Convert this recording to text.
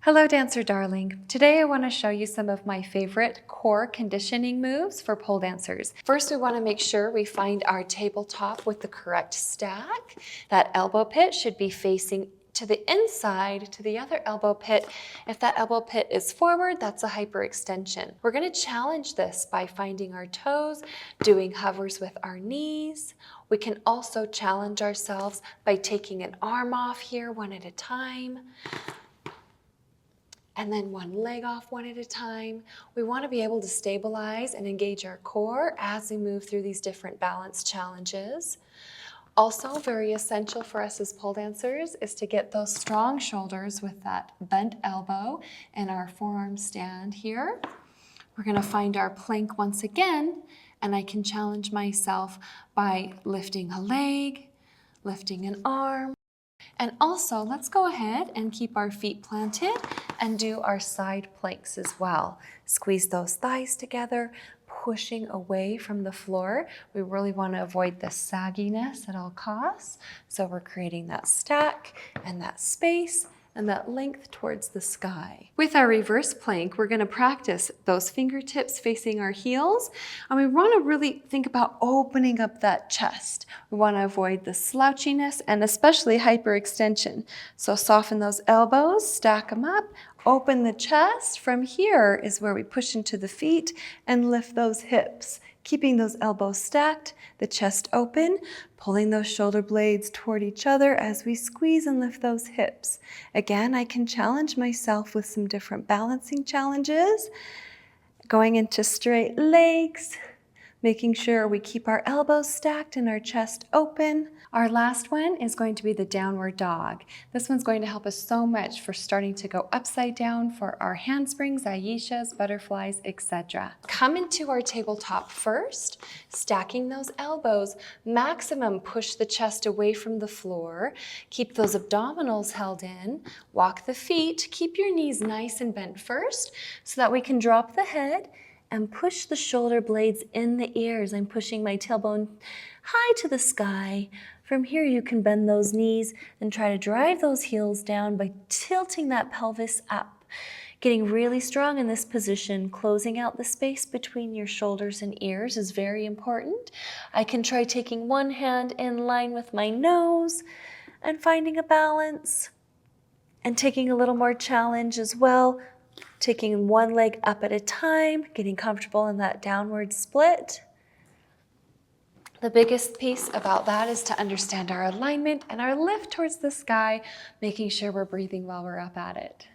Hello, dancer darling. Today I want to show you some of my favorite core conditioning moves for pole dancers. First, we want to make sure we find our tabletop with the correct stack. That elbow pit should be facing to the inside to the other elbow pit. If that elbow pit is forward, that's a hyperextension. We're going to challenge this by finding our toes, doing hovers with our knees. We can also challenge ourselves by taking an arm off here one at a time. And then one leg off one at a time. We want to be able to stabilize and engage our core as we move through these different balance challenges. Also, very essential for us as pole dancers is to get those strong shoulders with that bent elbow and our forearm stand here. We're going to find our plank once again, and I can challenge myself by lifting a leg, lifting an arm. And also, let's go ahead and keep our feet planted and do our side planks as well. Squeeze those thighs together, pushing away from the floor. We really want to avoid the sagginess at all costs. So we're creating that stack and that space and that length towards the sky. With our reverse plank, we're going to practice those fingertips facing our heels, and we want to really think about opening up that chest. We want to avoid the slouchiness and especially hyperextension. So soften those elbows, stack them up, open the chest. From here is where we push into the feet and lift those hips, keeping those elbows stacked, the chest open, pulling those shoulder blades toward each other as we squeeze and lift those hips. Again, I can challenge myself with some different balancing challenges, going into straight legs, making sure we keep our elbows stacked and our chest open. Our last one is going to be the downward dog. This one's going to help us so much for starting to go upside down for our handsprings, aishas, butterflies, etc. Come into our tabletop first, stacking those elbows, maximum push the chest away from the floor, keep those abdominals held in, walk the feet, keep your knees nice and bent first so that we can drop the head and push the shoulder blades in the ears. I'm pushing my tailbone high to the sky. From here, you can bend those knees and try to drive those heels down by tilting that pelvis up. Getting really strong in this position, closing out the space between your shoulders and ears is very important. I can try taking one hand in line with my nose and finding a balance, and taking a little more challenge as well, taking one leg up at a time, getting comfortable in that downward split. The biggest piece about that is to understand our alignment and our lift towards the sky, making sure we're breathing while we're up at it.